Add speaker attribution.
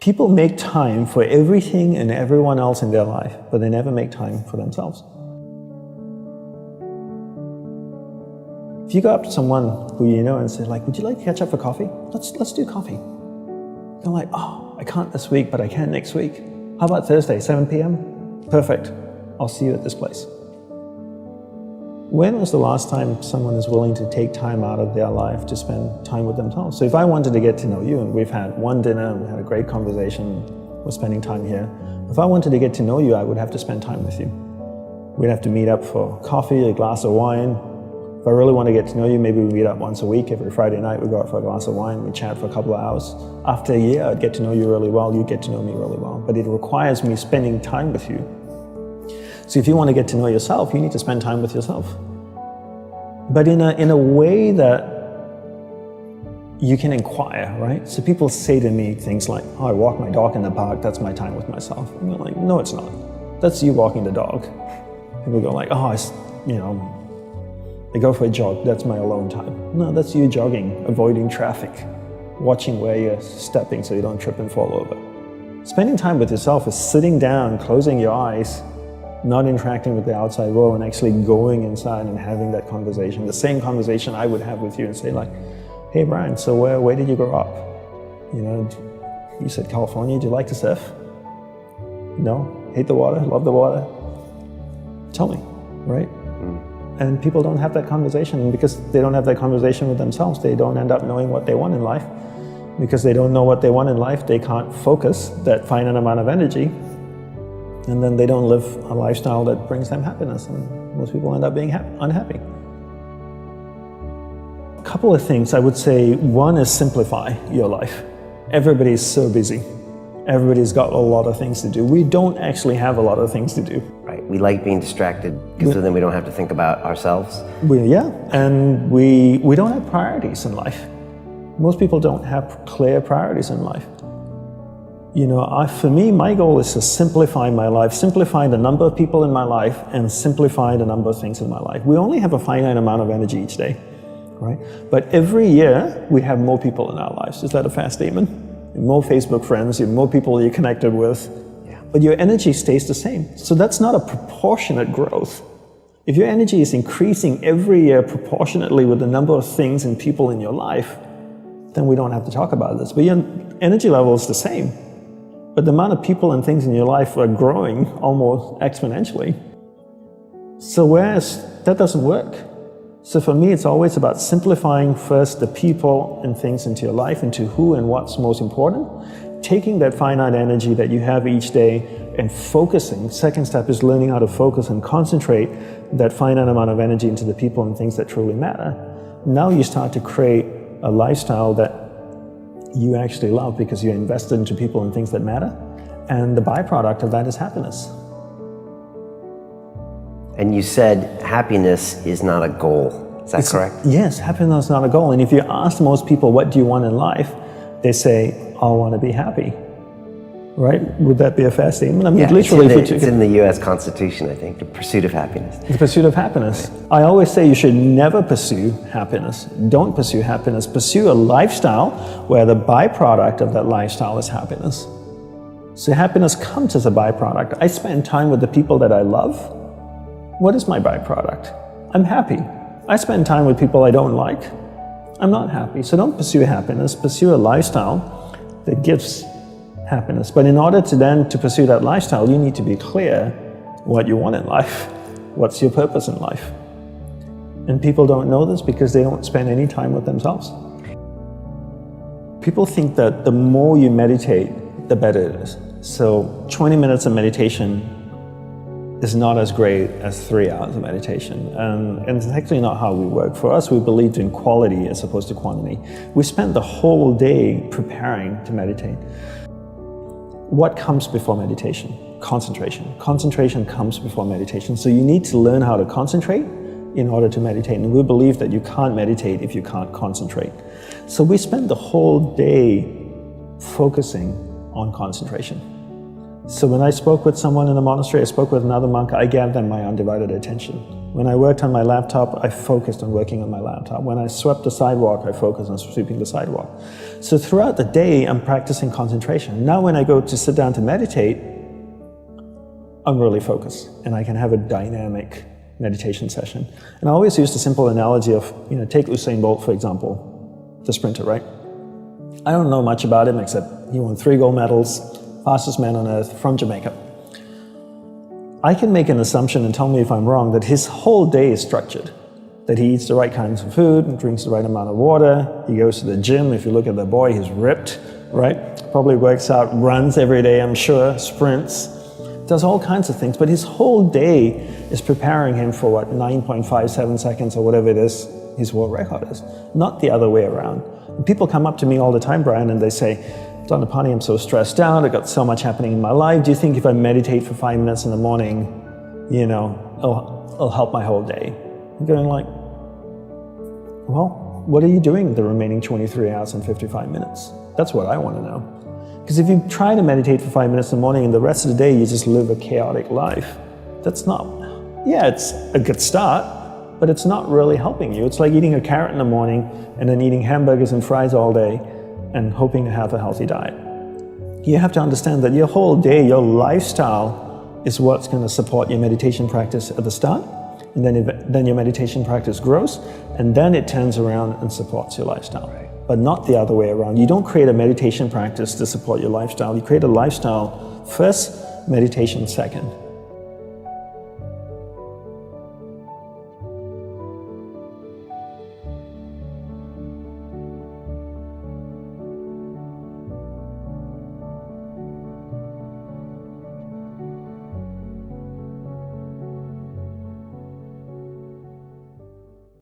Speaker 1: People make time for everything and everyone else in their life, but they never make time for themselves. If you go up to someone who you know and say, like, would you like to catch up for coffee? Let's do coffee. They're like, oh, I can't this week, but I can next week. How about Thursday, 7 p.m.? Perfect. I'll see you at this place. When was the last time someone is willing to take time out of their life to spend time with themselves? So if I wanted to get to know you, and we've had one dinner, and we had a great conversation, we're spending time here. If I wanted to get to know you, I would have to spend time with you. We'd have to meet up for coffee, a glass of wine. If I really want to get to know you, maybe we meet up once a week. Every Friday night we go out for a glass of wine, we chat for a couple of hours. After a year, I'd get to know you really well, you'd get to know me really well. But it requires me spending time with you. So if you want to get to know yourself, you need to spend time with yourself. But in a way that you can inquire, right? So people say to me things like, oh, I walk my dog in the park, that's my time with myself. And you're like, no, it's not. That's you walking the dog. People go like, oh, I go for a jog, that's my alone time. No, that's you jogging, avoiding traffic, watching where you're stepping so you don't trip and fall over. Spending time with yourself is sitting down, closing your eyes, not interacting with the outside world, and actually going inside and having that conversation. The same conversation I would have with you and say like, hey Brian, so where did you grow up? You know, you said California, do you like to surf? No? Hate the water, love the water? Tell me, right? And people don't have that conversation, and because they don't have that conversation with themselves, they don't end up knowing what they want in life. Because they don't know what they want in life, they can't focus that finite amount of energy, and then they don't live a lifestyle that brings them happiness, and most people end up being unhappy. A couple of things I would say. One is simplify your life. Everybody's so busy. Everybody's got a lot of things to do. We don't actually have a lot of things to do.
Speaker 2: Right, we like being distracted because then we don't have to think about ourselves.
Speaker 1: And we don't have priorities in life. Most people don't have clear priorities in life. You know, for me, my goal is to simplify my life, simplify the number of people in my life, and simplify the number of things in my life. We only have a finite amount of energy each day, right? But every year, we have more people in our lives. Is that a fair statement? More Facebook friends, you have more people you're connected with, but your energy stays the same. So that's not a proportionate growth. If your energy is increasing every year proportionately with the number of things and people in your life, then we don't have to talk about this. But your energy level is the same. But the amount of people and things in your life are growing almost exponentially. So whereas that doesn't work. So for me, it's always about simplifying first the people and things into your life, into who and what's most important, taking that finite energy that you have each day and focusing. Second step is learning how to focus and concentrate that finite amount of energy into the people and things that truly matter. Now you start to create a lifestyle that you actually love because you're invested into people and things that matter. And the byproduct of that is happiness.
Speaker 2: And you said happiness is not a goal. Is that correct?
Speaker 1: Yes, happiness is not a goal. And if you ask most people, what do you want in life? They say, I want to be happy. Right? Would that be a fair statement? I mean, literally,
Speaker 2: it's in the U.S. Constitution, I think, the pursuit of happiness.
Speaker 1: The pursuit of happiness. Right. I always say you should never pursue happiness. Don't pursue happiness. Pursue a lifestyle where the byproduct of that lifestyle is happiness. So happiness comes as a byproduct. I spend time with the people that I love. What is my byproduct? I'm happy. I spend time with people I don't like. I'm not happy. So don't pursue happiness. Pursue a lifestyle that gives happiness. But in order to pursue that lifestyle, you need to be clear what you want in life. What's your purpose in life? And people don't know this because they don't spend any time with themselves. People think that the more you meditate, the better it is. So 20 minutes of meditation is not as great as 3 hours of meditation. And it's actually not how we work. For us, we believed in quality as opposed to quantity. We spent the whole day preparing to meditate. What comes before meditation? Concentration. Concentration comes before meditation. So you need to learn how to concentrate in order to meditate. And we believe that you can't meditate if you can't concentrate. So we spend the whole day focusing on concentration. So when I spoke with someone in the monastery, I spoke with another monk, I gave them my undivided attention. When I worked on my laptop, I focused on working on my laptop. When I swept the sidewalk, I focused on sweeping the sidewalk. So throughout the day, I'm practicing concentration. Now when I go to sit down to meditate, I'm really focused, and I can have a dynamic meditation session. And I always use the simple analogy of, take Usain Bolt, for example, the sprinter, right? I don't know much about him except he won 3 gold medals, fastest man on earth from Jamaica. I can make an assumption, and tell me if I'm wrong, that his whole day is structured. That he eats the right kinds of food and drinks the right amount of water. He goes to the gym. If you look at the boy, he's ripped, right? Probably works out, runs every day, I'm sure, sprints, does all kinds of things. But his whole day is preparing him for 9.57 seconds or whatever it is his world record is, not the other way around. And people come up to me all the time, Brian, and they say, Dandapani, I'm so stressed out, I've got so much happening in my life. Do you think if I meditate for 5 minutes in the morning, it'll help my whole day? I'm going like, well, what are you doing the remaining 23 hours and 55 minutes? That's what I want to know. Because if you try to meditate for 5 minutes in the morning and the rest of the day you just live a chaotic life, that's not, it's a good start, but it's not really helping you. It's like eating a carrot in the morning and then eating hamburgers and fries all day and hoping to have a healthy diet. You have to understand that your whole day, your lifestyle is what's going to support your meditation practice at the start, and then your meditation practice grows, and then it turns around and supports your lifestyle. But not the other way around. You don't create a meditation practice to support your lifestyle. You create a lifestyle first, meditation second.